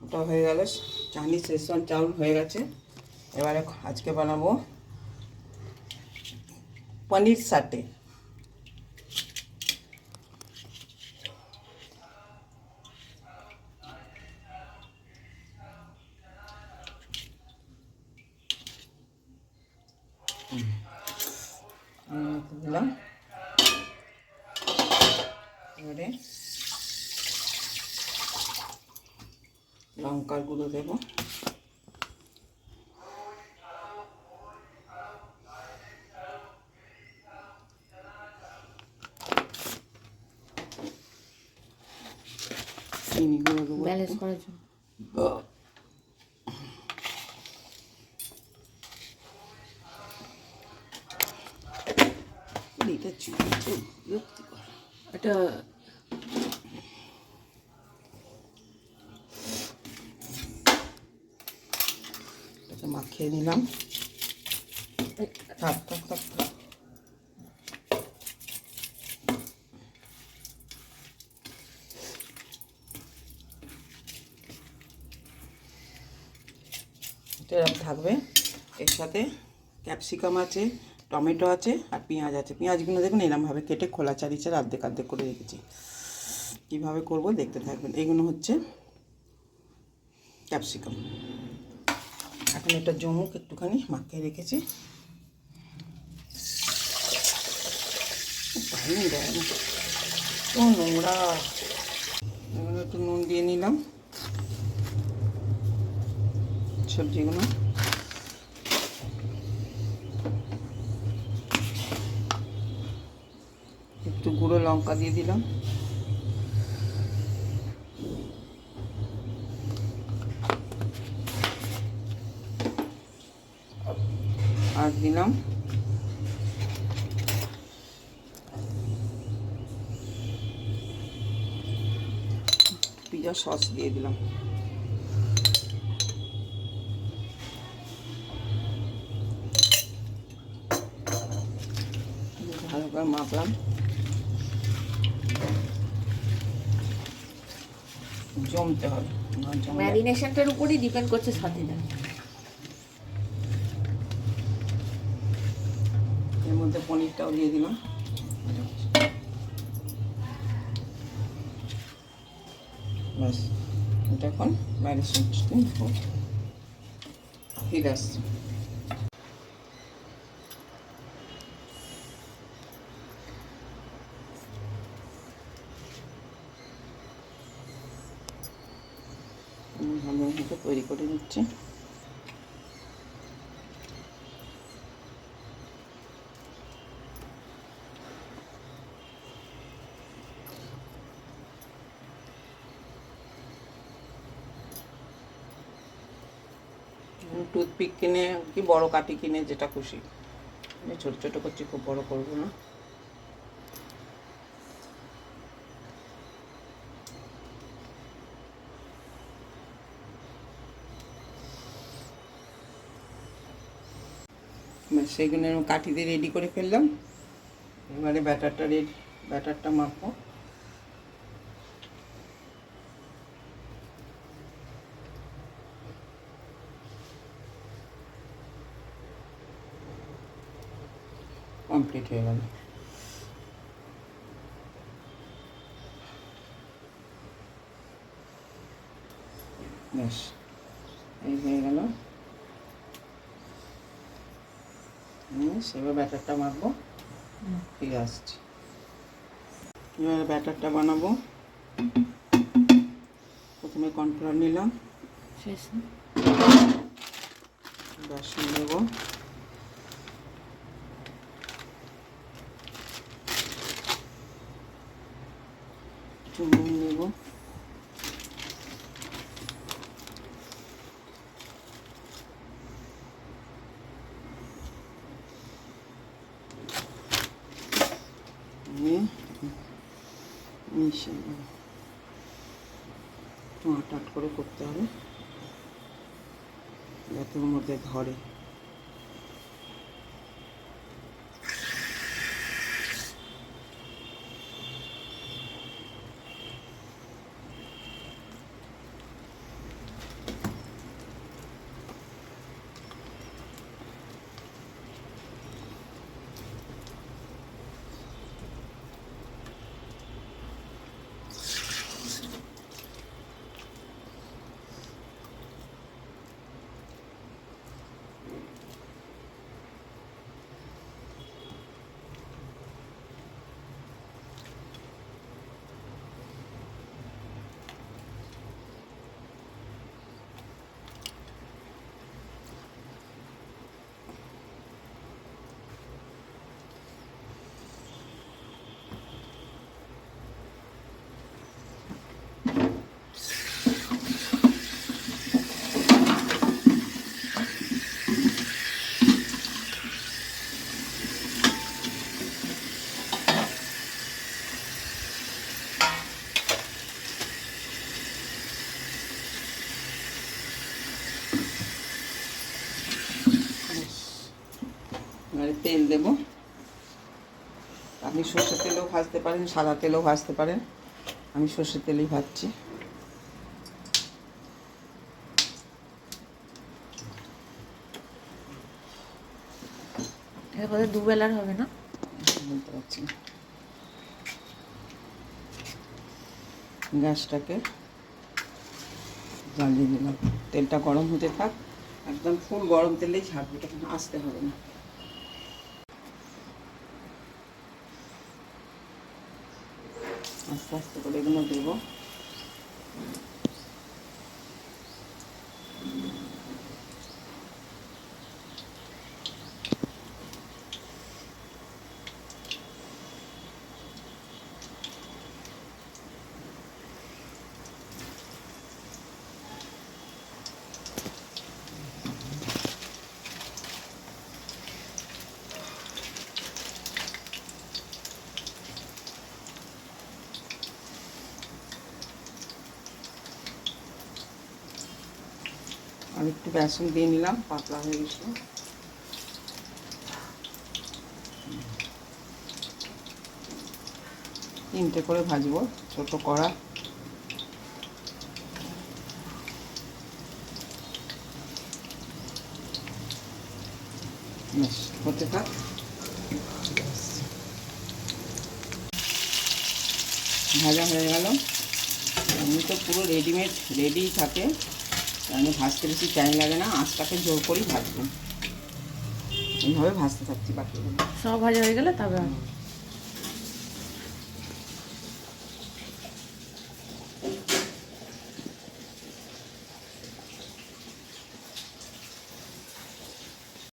ওটা হয়ে গেল, চাইনিজ শেজওয়ান চাউল হয়ে গেছে। এবারে আজকে বানাবো পনির সাটে। দিলাম, এবারে লঙ্কার গুঁড়ো দেবো, চিনি গুঁড়ো দেবো ব্যালেন্স করার জন্য। এটা বিরক্তিকর। এটা মাখিয়ে নিলাম। থাক থাক থাক থাক। এটা এরকম থাকবে। এর সাথে ক্যাপসিকাম আছে, টমেটো আছে আর পেঁয়াজ আছে। পেঁয়াজগুলো দেখুন এরকমভাবে কেটে খোলা চারিচার অর্ধেক অর্ধেক করে রেখেছি। কীভাবে করব দেখতে থাকবেন। এগুলো হচ্ছে ক্যাপসিকাম। এখন এটা জমুক, একটুখানি মাখিয়ে রেখেছি। পানি দেয় না, তো নোংরা। এগুলো একটু নুন দিয়ে নিলাম। সবজিগুলো একটু গুঁড়ো লঙ্কা দিয়ে দিলাম, আর দিলাম পিৎজা সস দিয়ে দিলাম। ভালো করে মাখলাম। জমতে হবে, ম্যারিনেশনটার উপরই ডিপেন্ড করছে স্বাদটা। এর মধ্যে পনিরটাও দিয়ে দিলাম। ব্যাস, এটা এখন ম্যারিনেশন ফিরে আসছে। ভালোভাবে তৈরি করে নিচ্ছি। টুথপিক কিনে কি বড় কাঠি কিনে, যেটা খুশি। আমি ছোটো ছোটো করছি, খুব বড় করবো না। সেগুলো কাঠি দিয়ে রেডি করে ফেললাম। এবারে ব্যাটারটা মাখবো। কমপ্লিট হয়ে গেল। ব্যাস, এই হয়ে গেল। এবার ব্যাটারটা মাখবো, ফিরে আসছি। এবার ব্যাটারটা বানাবো। প্রথমে কর্নফ্লাওয়ার নিলাম, বেসন দেব, চুন দেব, মিশিয়ে দেব। আট করে করতে হবে যাতে ওর মধ্যে ধরে। তেল দেব। আপনি সর্ষের তেলেও ভাজতে পারেন, সাদা তেলেও ভাজতে পারেন। আমি সর্ষের তেলেই ভাজছি। এটা বোধহয় দুবেলার হবে না? বলতে পারছি না। গ্যাসটাকে জ্বালিয়ে দিলাম, তেলটা গরম হতে থাক। একদম ফুল গরম তেলেই ছাড়বে, তখন আসতে হবে না। আস্তে আস্তে করে এগুলো দেবো। আর একটু বেসন দিয়ে নিলাম, পাতলা হয়ে গেছিল। তিনটে করে ভাজবো, ছোট কড়া। ব্যাস হতে থাক। ভাজা হয়ে গেল। এমনি তো পুরো রেডিমেড রেডিই থাকে, আমি ভাজতে বেশি টাইম লাগে না। আঁচটাকে জোর করেই ভাজবো। এইভাবে ভাজতে থাকছি বাকিগুলো। সব ভাজা হয়ে গেলে তবে